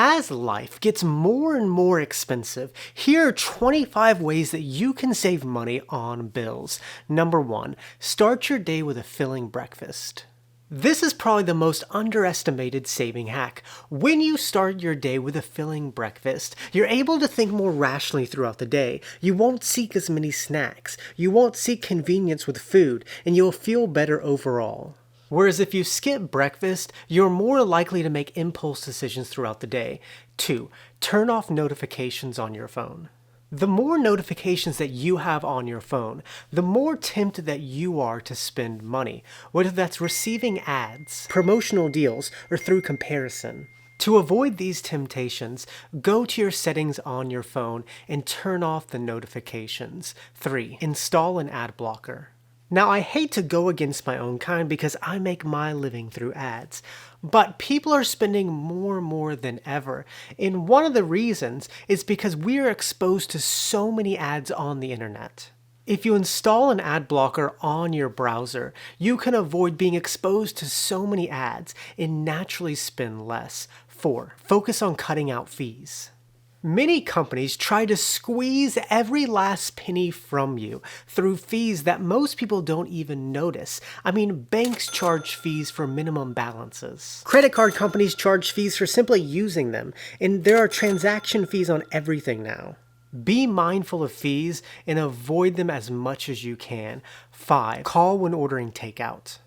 As life gets more and more expensive, here are 25 ways that you can save money on bills. Number 1, start your day with a filling breakfast. This is probably the most underestimated saving hack. When you start your day with a filling breakfast, you're able to think more rationally throughout the day. You won't seek as many snacks, you won't seek convenience with food, and you'll feel better overall. Whereas if you skip breakfast, you're more likely to make impulse decisions throughout the day. 2, turn off notifications on your phone. The more notifications that you have on your phone, the more tempted that you are to spend money, whether that's receiving ads, promotional deals, or through comparison. To avoid these temptations, go to your settings on your phone and turn off the notifications. 3, install an ad blocker. Now, I hate to go against my own kind because I make my living through ads, but people are spending more than ever, and one of the reasons is because we are exposed to so many ads on the internet. If you install an ad blocker on your browser, you can avoid being exposed to so many ads and naturally spend less. 4, focus on cutting out fees. Many companies try to squeeze every last penny from you through fees that most people don't even notice. I mean, banks charge fees for minimum balances. Credit card companies charge fees for simply using them, and there are transaction fees on everything now. Be mindful of fees and avoid them as much as you can. 5, call when ordering takeout.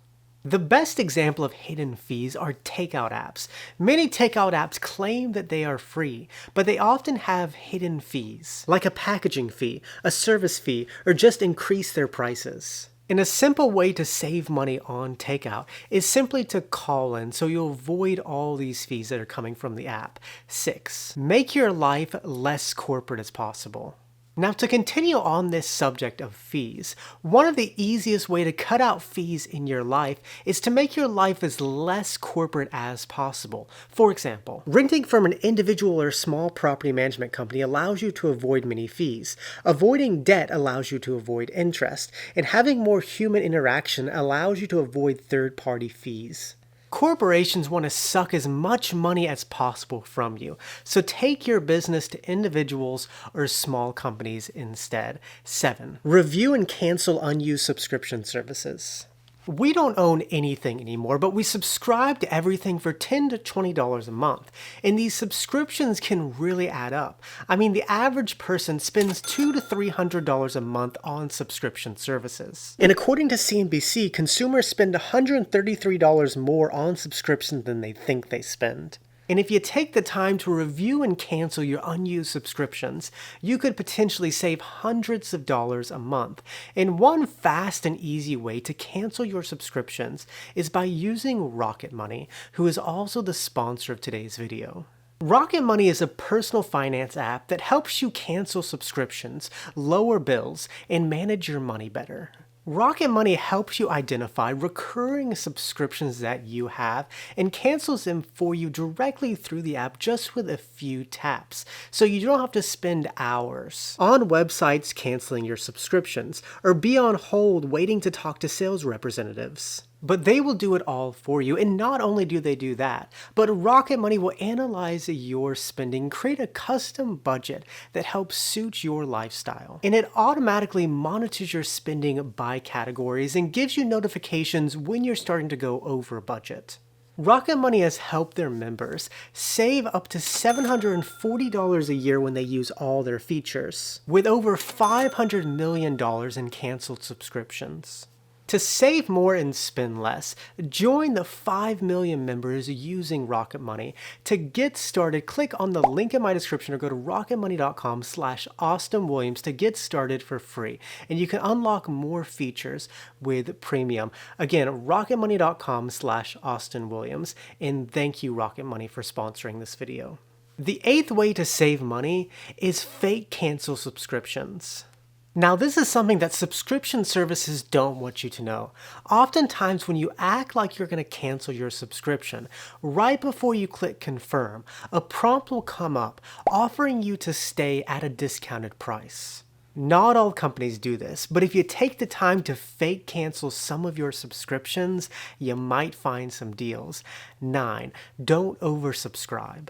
The best example of hidden fees are takeout apps. Many takeout apps claim that they are free, but they often have hidden fees, like a packaging fee, a service fee, or just increase their prices. And a simple way to save money on takeout is simply to call in so you'll avoid all these fees that are coming from the app. 6, make your life less corporate as possible. Now, to continue on this subject of fees, one of the easiest way to cut out fees in your life is to make your life as less corporate as possible. For example, renting from an individual or small property management company allows you to avoid many fees. Avoiding debt allows you to avoid interest, and having more human interaction allows you to avoid third-party fees. Corporations want to suck as much money as possible from you, so take your business to individuals or small companies instead. 7, review and cancel unused subscription services. We don't own anything anymore, but we subscribe to everything for $10 to $20 a month, and these subscriptions can really add up. I mean, the average person spends $200 to $300 a month on subscription services. And according to CNBC, consumers spend $133 more on subscriptions than they think they spend. And if you take the time to review and cancel your unused subscriptions, you could potentially save hundreds of dollars a month. And one fast and easy way to cancel your subscriptions is by using Rocket Money, who is also the sponsor of today's video. Rocket Money is a personal finance app that helps you cancel subscriptions, lower bills, and manage your money better. Rocket Money helps you identify recurring subscriptions that you have and cancels them for you directly through the app just with a few taps, so you don't have to spend hours on websites canceling your subscriptions or be on hold waiting to talk to sales representatives. But they will do it all for you, and not only do they do that, but Rocket Money will analyze your spending, create a custom budget that helps suit your lifestyle. And it automatically monitors your spending by categories and gives you notifications when you're starting to go over budget. Rocket Money has helped their members save up to $740 a year when they use all their features, with over $500 million in canceled subscriptions. To save more and spend less, join the 5 million members using Rocket Money. To get started, click on the link in my description or go to rocketmoney.com/AustinWilliams to get started for free. And you can unlock more features with premium. Again, rocketmoney.com/AustinWilliams. And thank you, Rocket Money, for sponsoring this video. The 8th way to save money is fake cancel subscriptions. Now, this is something that subscription services don't want you to know. Oftentimes, when you act like you're going to cancel your subscription, right before you click confirm, a prompt will come up offering you to stay at a discounted price. Not all companies do this, but if you take the time to fake cancel some of your subscriptions, you might find some deals. 9, don't oversubscribe.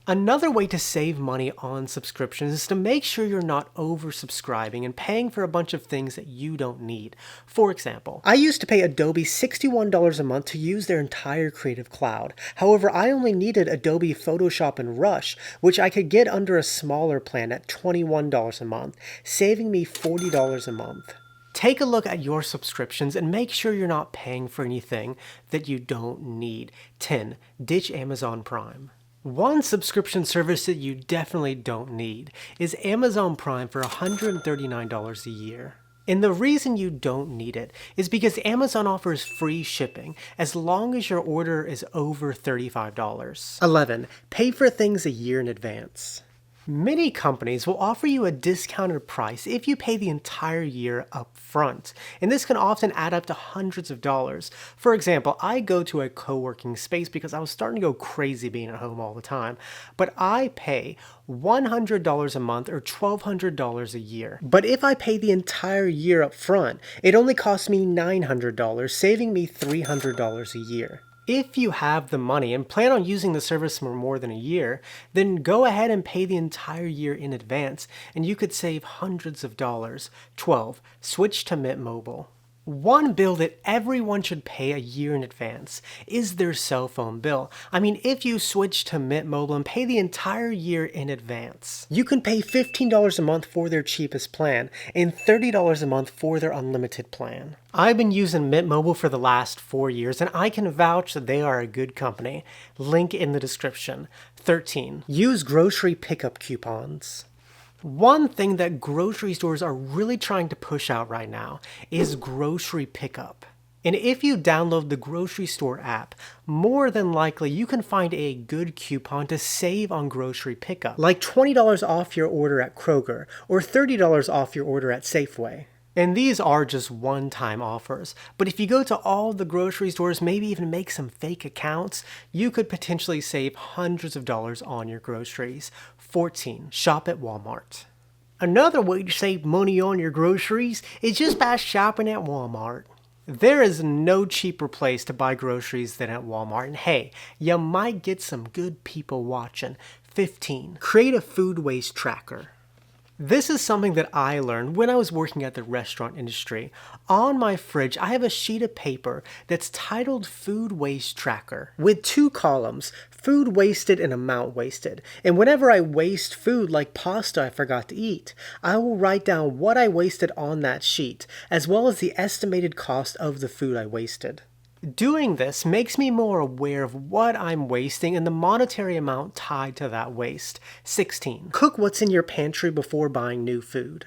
Another way to save money on subscriptions is to make sure you're not oversubscribing and paying for a bunch of things that you don't need. For example, I used to pay Adobe $61 a month to use their entire Creative Cloud. However, I only needed Adobe Photoshop and Rush, which I could get under a smaller plan at $21 a month, saving me $40 a month. Take a look at your subscriptions and make sure you're not paying for anything that you don't need. 10. Ditch Amazon Prime. One subscription service that you definitely don't need is Amazon Prime for $139 a year. And the reason you don't need it is because Amazon offers free shipping as long as your order is over $35. 11. Pay for things a year in advance. Many companies will offer you a discounted price if you pay the entire year up front, and this can often add up to hundreds of dollars. For example, I go to a co-working space because I was starting to go crazy being at home all the time, but I pay $100 a month or $1,200 a year. But if I pay the entire year up front, it only costs me $900, saving me $300 a year. If you have the money and plan on using the service for more than a year, then go ahead and pay the entire year in advance and you could save hundreds of dollars. 12. Switch to Mint Mobile. One bill that everyone should pay a year in advance is their cell phone bill. I mean, if you switch to Mint Mobile and pay the entire year in advance, you can pay $15 a month for their cheapest plan and $30 a month for their unlimited plan. I've been using Mint Mobile for the last 4 years and I can vouch that they are a good company. Link in the description. 13. Use grocery pickup coupons. One thing that grocery stores are really trying to push out right now is grocery pickup. And if you download the grocery store app, more than likely you can find a good coupon to save on grocery pickup, like $20 off your order at Kroger or $30 off your order at Safeway. And these are just one-time offers, but if you go to all the grocery stores, maybe even make some fake accounts, you could potentially save hundreds of dollars on your groceries. 14. Shop at Walmart. Another way to save money on your groceries is just by shopping at Walmart. There is no cheaper place to buy groceries than at Walmart, and hey, you might get some good people watching. 15. Create a food waste tracker. This is something that I learned when I was working at the restaurant industry. On my fridge, I have a sheet of paper that's titled Food Waste Tracker with 2 columns, food wasted and amount wasted. And whenever I waste food like pasta I forgot to eat, I will write down what I wasted on that sheet, as well as the estimated cost of the food I wasted. Doing this makes me more aware of what I'm wasting and the monetary amount tied to that waste. 16. Cook what's in your pantry before buying new food.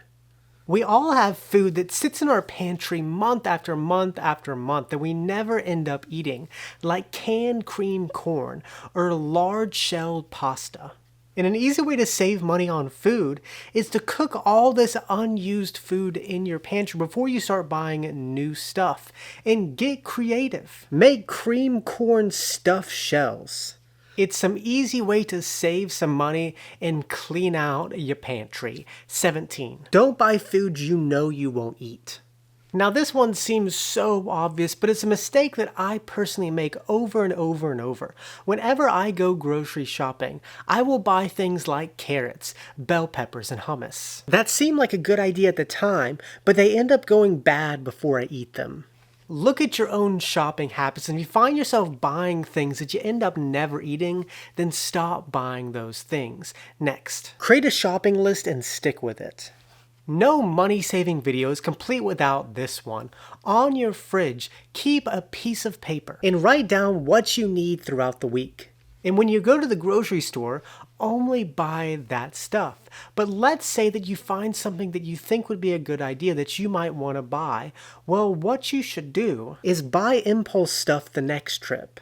We all have food that sits in our pantry month after month after month that we never end up eating, like canned cream corn or large shelled pasta. And an easy way to save money on food is to cook all this unused food in your pantry before you start buying new stuff. And get creative. Make cream corn stuffed shells. It's some easy way to save some money and clean out your pantry. 17. Don't buy food you know you won't eat. Now this one seems so obvious, but it's a mistake that I personally make over and over and over. Whenever I go grocery shopping, I will buy things like carrots, bell peppers, and hummus. That seemed like a good idea at the time, but they end up going bad before I eat them. Look at your own shopping habits, and if you find yourself buying things that you end up never eating, then stop buying those things. Next, create a shopping list and stick with it. No money-saving video is complete without this one. On your fridge, keep a piece of paper and write down what you need throughout the week. And when you go to the grocery store, only buy that stuff. But let's say that you find something that you think would be a good idea that you might want to buy. Well, what you should do is buy impulse stuff the next trip.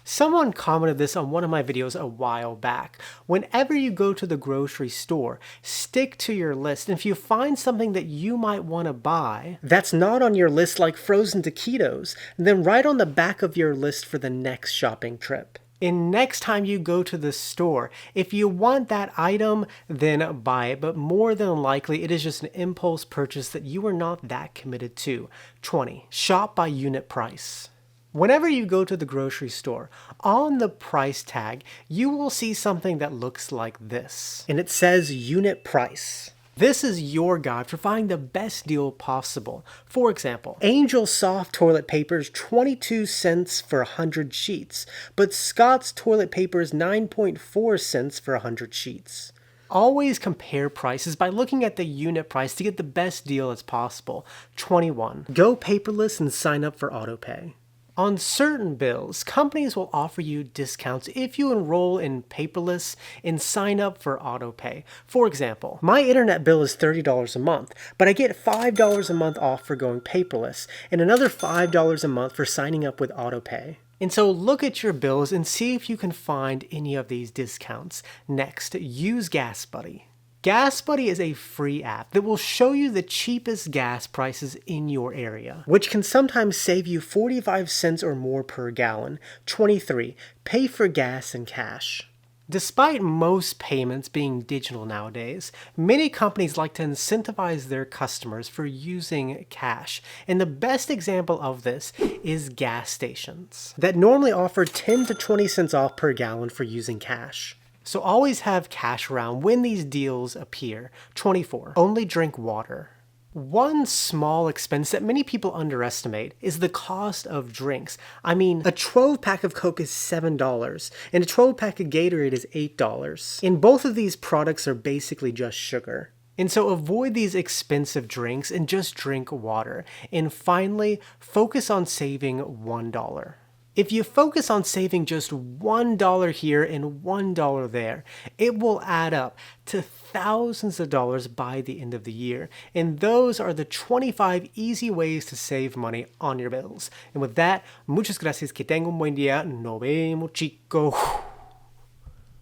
Someone commented this on one of my videos a while back. Whenever you go to the grocery store, stick to your list. And if you find something that you might want to buy that's not on your list, like frozen taquitos, then write on the back of your list for the next shopping trip. And next time you go to the store, if you want that item, then buy it. But more than likely, it is just an impulse purchase that you are not that committed to. 20. Shop by unit price. Whenever you go to the grocery store, on the price tag, you will see something that looks like this. And it says unit price. This is your guide for finding the best deal possible. For example, Angel Soft toilet paper is 22 cents for 100 sheets, but Scott's toilet paper is 9.4 cents for 100 sheets. Always compare prices by looking at the unit price to get the best deal as possible. 21. Go paperless and sign up for autopay. On certain bills, companies will offer you discounts if you enroll in Paperless and sign up for autopay. For example, my internet bill is $30 a month, but I get $5 a month off for going paperless and another $5 a month for signing up with autopay. And so look at your bills and see if you can find any of these discounts. Next, use GasBuddy. GasBuddy is a free app that will show you the cheapest gas prices in your area, which can sometimes save you 45 cents or more per gallon. 23. Pay for gas in cash. Despite most payments being digital nowadays, many companies like to incentivize their customers for using cash. And the best example of this is gas stations that normally offer 10 to 20 cents off per gallon for using cash. So always have cash around when these deals appear. 24. Only drink water. One small expense that many people underestimate is the cost of drinks. I mean, a 12-pack of Coke is $7, and a 12-pack of Gatorade is $8. And both of these products are basically just sugar. And so avoid these expensive drinks and just drink water. And finally, focus on saving $1. If you focus on saving just $1 here and $1 there, it will add up to thousands of dollars by the end of the year. And those are the 25 easy ways to save money on your bills. And with that, muchas gracias, que tengan un buen día. Nos vemos, chicos.